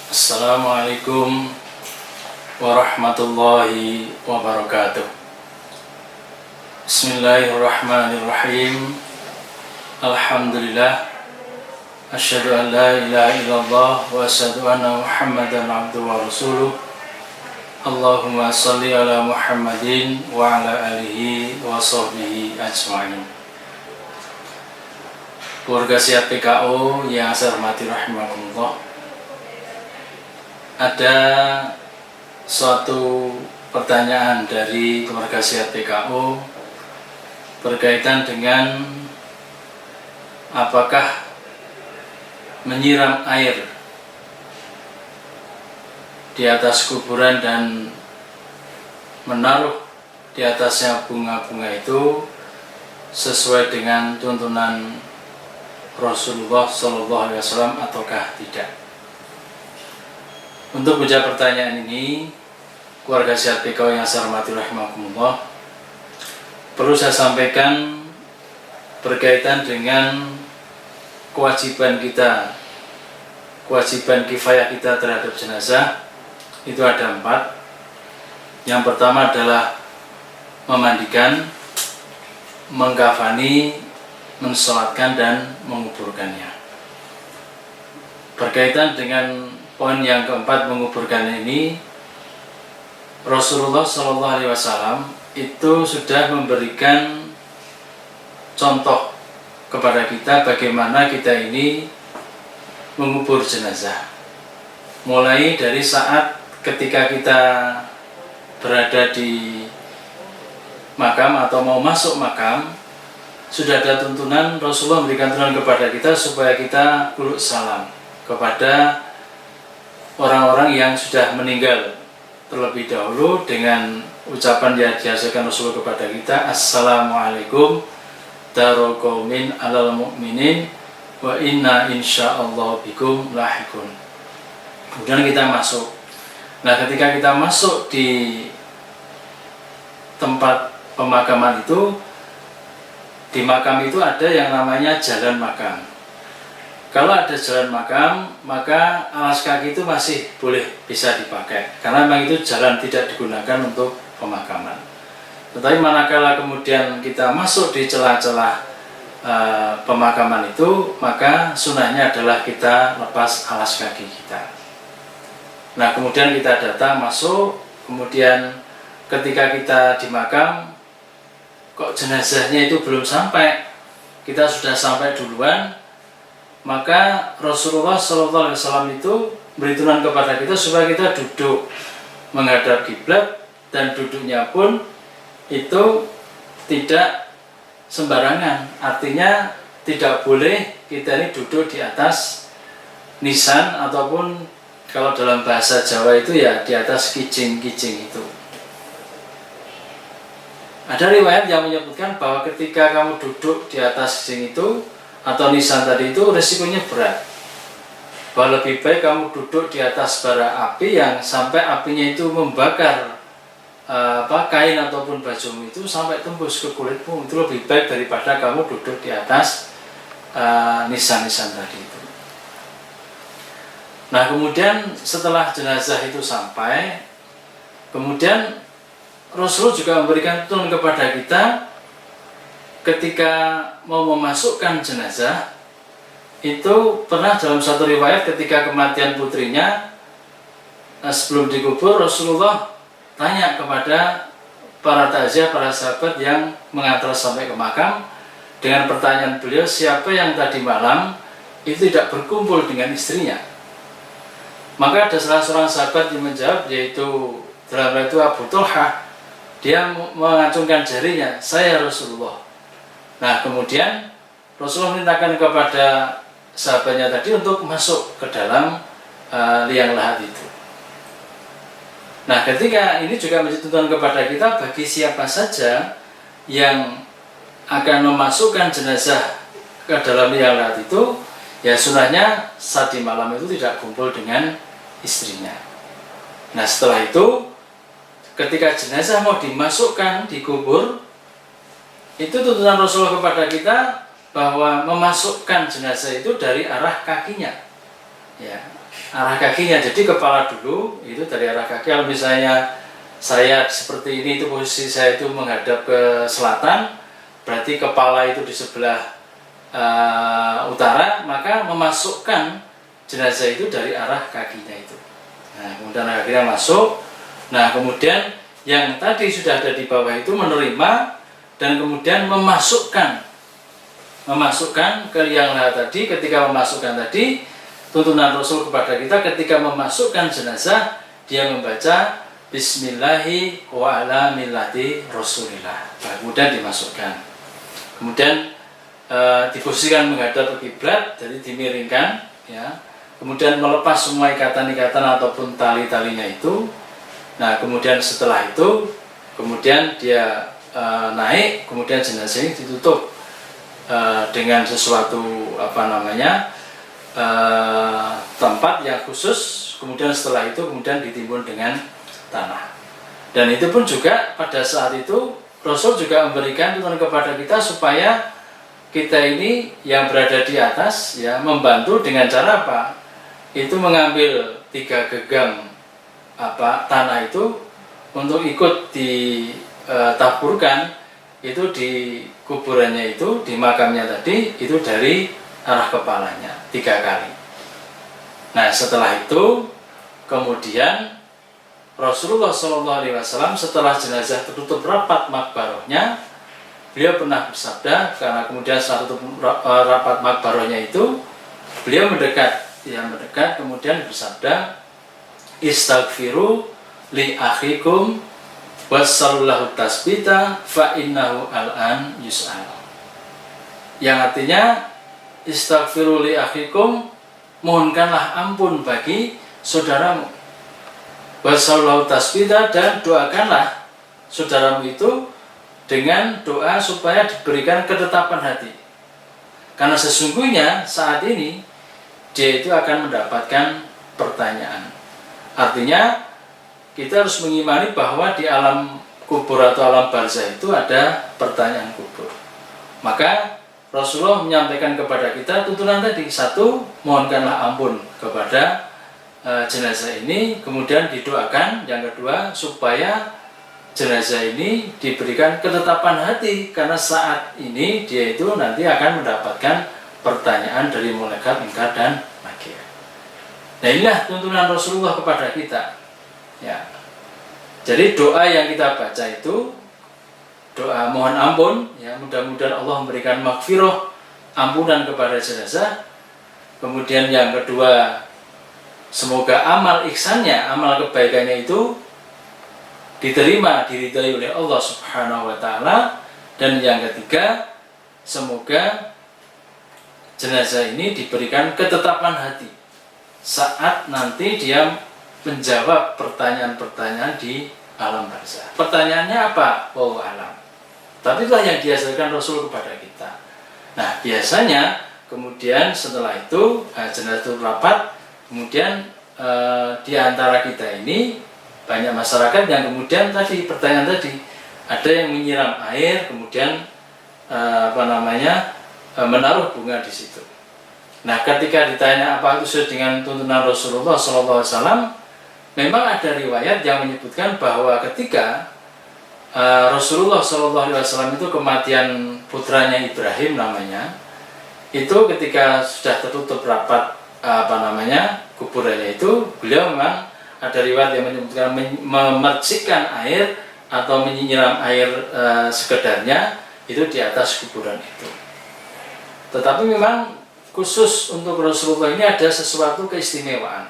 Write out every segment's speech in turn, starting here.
Assalamualaikum warahmatullahi wabarakatuh. Bismillahirrahmanirrahim. Alhamdulillah. Asyhadu an la ilaha illallah wa asyhadu anna Muhammadan abduhu wa rasuluh. Allahumma shalli ala Muhammadin wa ala alihi wa sahbihi ajma'in. Keluarga Sihat PKO yang saya hormati rahimakumullah. Ada suatu pertanyaan dari keluarga Sihat PKO berkaitan dengan apakah menyiram air di atas kuburan dan menaruh di atasnya bunga-bunga itu sesuai dengan tuntunan Rasulullah SAW ataukah tidak. Untuk menjawab pertanyaan ini, keluarga Sihat PKO yang saya hormati rahimakumullah, perlu saya sampaikan berkaitan dengan kewajiban kita, kewajiban kifayah kita terhadap jenazah. Itu ada 4. Yang pertama adalah memandikan, mengkafani, mensolatkan dan menguburkannya. Berkaitan dengan poin yang keempat, menguburkan ini, Rasulullah SAW itu sudah memberikan contoh kepada kita bagaimana kita ini mengubur jenazah. Mulai dari saat ketika kita berada di makam atau mau masuk makam, sudah ada tuntunan, Rasulullah memberikan tuntunan kepada kita supaya kita kuluk salam kepada orang-orang yang sudah meninggal terlebih dahulu dengan ucapan yang dihasilkan Rasulullah kepada kita, Assalamualaikum daru qaumin alal mu'minin wa inna insyaallah bikum lahikun. Kemudian kita masuk. Nah, ketika kita masuk di tempat pemakaman itu, di makam itu ada yang namanya jalan makam. Kalau ada jalan makam, maka alas kaki itu masih boleh bisa dipakai, karena memang itu jalan tidak digunakan untuk pemakaman. Tetapi manakala kemudian kita masuk di celah-celah pemakaman itu, maka sunahnya adalah kita lepas alas kaki kita. Nah, kemudian kita datang masuk, kemudian ketika kita di makam, kok jenazahnya itu belum sampai, kita sudah sampai duluan, maka Rasulullah SAW itu beri tuntunan kepada kita supaya kita duduk menghadap kiblat, dan duduknya pun itu tidak sembarangan. Artinya tidak boleh kita ini duduk di atas nisan, ataupun kalau dalam bahasa Jawa itu ya di atas kijing-kijing itu. Ada riwayat yang menyebutkan bahwa ketika kamu duduk di atas kijing itu atau nisan tadi itu, resikonya berat. Bahwa lebih baik kamu duduk di atas bara api yang sampai apinya itu membakar kain ataupun bajumu itu sampai tembus ke kulitmu. Itu lebih baik daripada kamu duduk di atas nisan-nisan tadi itu. Nah, kemudian setelah jenazah itu sampai, kemudian Rasulullah juga memberikan tuntunan kepada kita ketika mau memasukkan jenazah. Itu pernah dalam satu riwayat ketika kematian putrinya, sebelum dikubur, Rasulullah tanya kepada para takziah, para sahabat yang mengantar sampai ke makam, dengan pertanyaan beliau, siapa yang tadi malam itu tidak berkumpul dengan istrinya? Maka ada salah seorang sahabat yang menjawab, yaitu dalam hal itu Abu Talhah. Dia mengacungkan jarinya, saya Rasulullah. Nah, kemudian Rasulullah memerintahkan kepada sahabatnya tadi untuk masuk ke dalam liang lahat itu. Nah, ketika ini juga menjadi tuntunan kepada kita bagi siapa saja yang akan memasukkan jenazah ke dalam liang lahat itu, ya sunahnya saat di malam itu tidak kumpul dengan istrinya. Nah, setelah itu ketika jenazah mau dimasukkan, dikubur, itu tuntunan Rasulullah kepada kita bahwa memasukkan jenazah itu dari arah kakinya. Ya, arah kakinya. Jadi kepala dulu itu dari arah kaki. Kalau misalnya saya seperti ini, itu posisi saya itu menghadap ke selatan, berarti kepala itu di sebelah utara, maka memasukkan jenazah itu dari arah kakinya itu. Nah, kemudian akhirnya masuk. Nah, kemudian yang tadi sudah ada di bawah itu menerima dan kemudian memasukkan ke yang tadi. Ketika memasukkan tadi, tuntunan Rasul kepada kita ketika memasukkan jenazah, dia membaca Bismillahi wa ala millati Rasulillah. Nah, kemudian dimasukkan. Kemudian diposisikan menghadap ke kiblat, jadi dimiringkan, ya. Kemudian melepas semua ikatan-ikatan ataupun tali-talinya itu. Nah, kemudian setelah itu, kemudian dia naik, kemudian jenazah ini ditutup dengan sesuatu tempat yang khusus. Kemudian setelah itu kemudian ditimbun dengan tanah. Dan itu pun juga pada saat itu Rasul juga memberikan tuntunan kepada kita supaya kita ini yang berada di atas, ya, membantu dengan cara apa? Itu mengambil 3 genggam tanah itu untuk ikut ditaburkan itu di kuburannya itu, di makamnya tadi, itu dari arah kepalanya 3 kali. Nah, setelah itu kemudian Rasulullah SAW setelah jenazah tertutup rapat makbarohnya, beliau pernah bersabda, karena kemudian saat tutup rapat makbarohnya itu beliau mendekat, kemudian bersabda, Istaghfiru li akhikum wassallallahu tasbita fa innahu al'an yus'al. Yang artinya, istaghfiru li akhikum, mohonkanlah ampun bagi saudaramu, wassallallahu tasbita, dan doakanlah saudaramu itu dengan doa supaya diberikan ketetapan hati, karena sesungguhnya saat ini dia itu akan mendapatkan pertanyaan. Artinya kita harus mengimani bahwa di alam kubur atau alam barzah itu ada pertanyaan kubur. Maka Rasulullah menyampaikan kepada kita tuntunan tadi. 1, mohonkanlah ampun kepada jenazah ini, kemudian didoakan. Yang kedua, supaya jenazah ini diberikan ketetapan hati, karena saat ini dia itu nanti akan mendapatkan pertanyaan dari malaikat munkar dan nakir. Nah, inilah tuntunan Rasulullah kepada kita, ya. Jadi doa yang kita baca itu doa mohon ampun, ya, mudah-mudahan Allah memberikan maghfirah, ampunan kepada jenazah. Kemudian yang kedua, semoga amal ihsannya, amal kebaikannya itu diterima, diridhai oleh Allah Subhanahu wa taala. Dan yang ketiga, semoga jenazah ini diberikan ketetapan hati saat nanti dia menjawab pertanyaan-pertanyaan di alam barzah. Pertanyaannya apa? Wallahu alam. Tapi itulah yang diajarkan Rasul kepada kita. Nah, biasanya kemudian setelah itu jenazah itu rapat, kemudian di antara kita ini banyak masyarakat yang kemudian tadi pertanyaan tadi, ada yang menyiram air, kemudian menaruh bunga di situ. Nah, ketika ditanya apa itu sesuai dengan tuntunan Rasulullah SAW, memang ada riwayat yang menyebutkan bahwa ketika Rasulullah SAW itu kematian putranya Ibrahim namanya, itu ketika sudah tertutup rapat kuburannya itu, beliau memang ada riwayat yang menyebutkan memercikkan air atau menyiram air sekedarnya itu di atas kuburan itu. Tetapi memang khusus untuk Rasulullah ini ada sesuatu keistimewaan.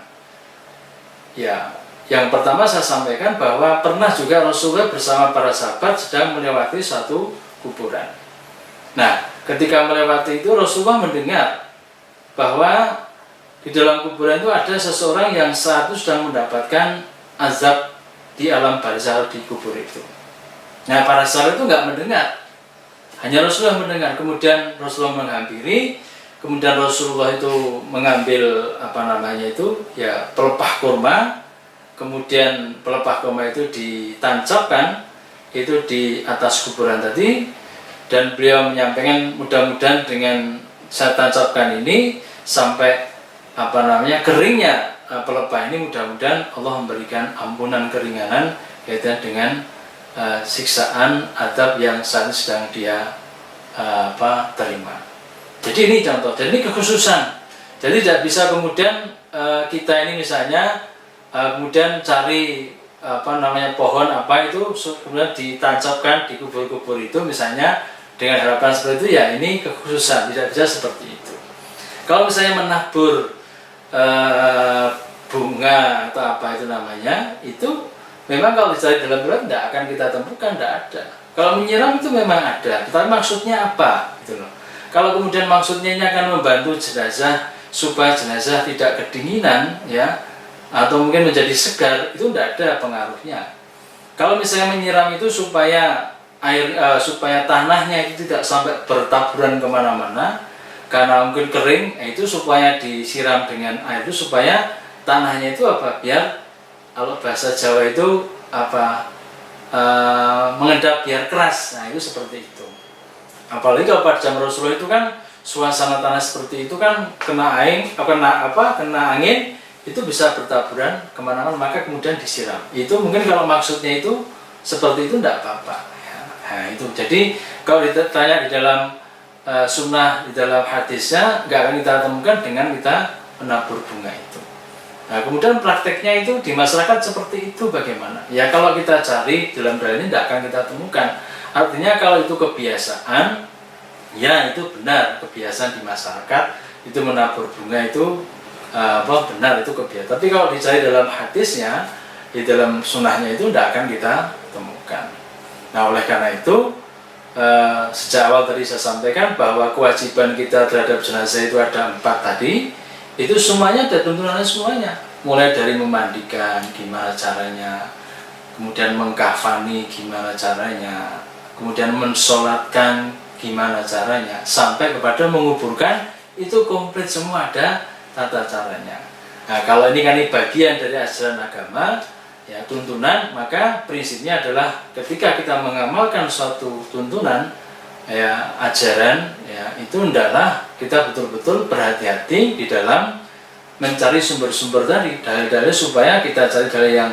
Ya, yang pertama saya sampaikan bahwa pernah juga Rasulullah bersama para sahabat sedang melewati satu kuburan. Nah, ketika melewati itu Rasulullah mendengar bahwa di dalam kuburan itu ada seseorang yang saat itu sedang mendapatkan azab di alam barzah di kubur itu. Nah, para sahabat itu nggak mendengar, hanya Rasulullah mendengar. Kemudian Rasulullah menghampiri, kemudian Rasulullah itu mengambil pelepah kurma, kemudian pelepah kurma itu ditancapkan itu di atas kuburan tadi, dan beliau menyampaikan mudah-mudahan dengan saya tancapkan ini sampai keringnya pelepah ini mudah-mudahan Allah memberikan ampunan keringanan kaitan dengan siksaan adab yang saat ini sedang dia terima. Jadi ini contoh, dan ini kekhususan. Jadi tidak bisa kemudian kita ini misalnya kemudian cari pohon apa itu kemudian ditancapkan di kubur-kubur itu misalnya dengan harapan seperti itu, ya ini kekhususan, tidak bisa seperti itu. Kalau misalnya menabur bunga atau apa itu namanya, itu memang kalau dicari dalam bulan tidak akan kita temukan, tidak ada. Kalau menyiram itu memang ada, tetapi maksudnya apa gitu loh. Kalau kemudian maksudnya ini akan membantu jenazah supaya jenazah tidak kedinginan ya, atau mungkin menjadi segar, itu tidak ada pengaruhnya. Kalau misalnya menyiram itu supaya supaya tanahnya itu tidak sampai bertaburan kemana-mana karena mungkin kering, itu supaya disiram dengan air itu supaya tanahnya itu biar kalau bahasa Jawa itu mengendap biar keras. Nah itu seperti itu. Apalagi kalau pada zaman Rasulullah itu kan suasana tanah seperti itu kan kena angin itu bisa bertaburan kemana-mana, maka kemudian disiram. Itu mungkin kalau maksudnya itu seperti itu tidak apa-apa. Nah itu jadi kalau ditanya di dalam sunnah, di dalam hadisnya nggak akan kita temukan dengan kita menabur bunga itu. Nah kemudian prakteknya itu di masyarakat seperti itu bagaimana? Ya kalau kita cari dalam dalil ini tidak akan kita temukan. Artinya kalau itu kebiasaan, ya itu benar kebiasaan di masyarakat itu menabur bunga itu benar itu kebiasaan. Tapi kalau dicari dalam hadisnya, di dalam sunnahnya itu tidak akan kita temukan. Nah oleh karena itu sejak awal tadi saya sampaikan bahwa kewajiban kita terhadap jenazah itu ada 4 tadi. Itu semuanya ada tuntunannya semuanya. Mulai dari memandikan gimana caranya, kemudian mengkafani gimana caranya, kemudian mensolatkan gimana caranya, sampai kepada menguburkan, itu komplit semua ada tata caranya. Nah kalau ini kan bagian dari ajaran agama, ya tuntunan, maka prinsipnya adalah ketika kita mengamalkan suatu tuntunan, ya ajaran, ya itu hendaklah kita betul-betul berhati-hati di dalam mencari sumber-sumber tadi, dalil-dalil supaya kita cari dalil yang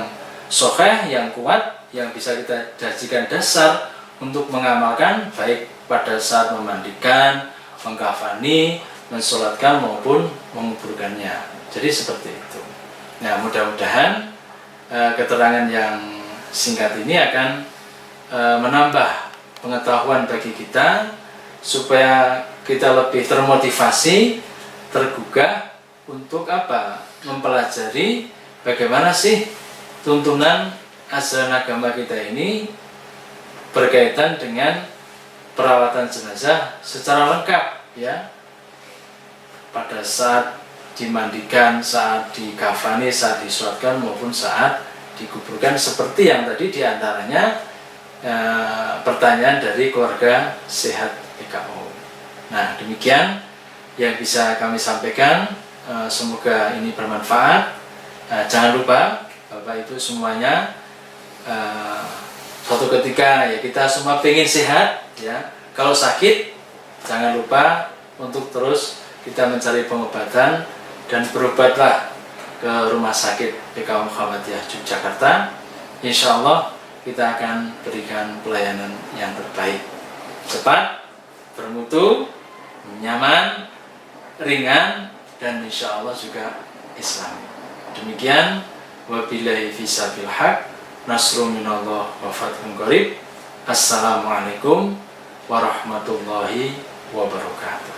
sahih, yang kuat, yang bisa kita jadikan dasar untuk mengamalkan baik pada saat memandikan, mengkafani, mensolatkan maupun menguburkannya. Jadi seperti itu. Nah mudah-mudahan keterangan yang singkat ini akan menambah pengetahuan bagi kita supaya kita lebih termotivasi, tergugah untuk mempelajari bagaimana sih tuntunan ajaran agama kita ini berkaitan dengan perawatan jenazah secara lengkap ya, pada saat dimandikan, saat dikafani, saat disolatkan maupun saat dikuburkan, seperti yang tadi diantaranya pertanyaan dari keluarga sehat PKO. Nah demikian yang bisa kami sampaikan, semoga ini bermanfaat. Jangan lupa Bapak Ibu semuanya, suatu ketika ya kita semua pengen sehat ya, kalau sakit jangan lupa untuk terus kita mencari pengobatan dan berobatlah ke rumah sakit PKU Muhammadiyah Yogyakarta. Insya Allah kita akan berikan pelayanan yang terbaik, cepat, bermutu, nyaman, ringan, dan insya Allah juga Islami. Demikian, wabillahi fisabil haq, nasrun minallah wa fathun qarib. Assalamualaikum warahmatullahi wabarakatuh.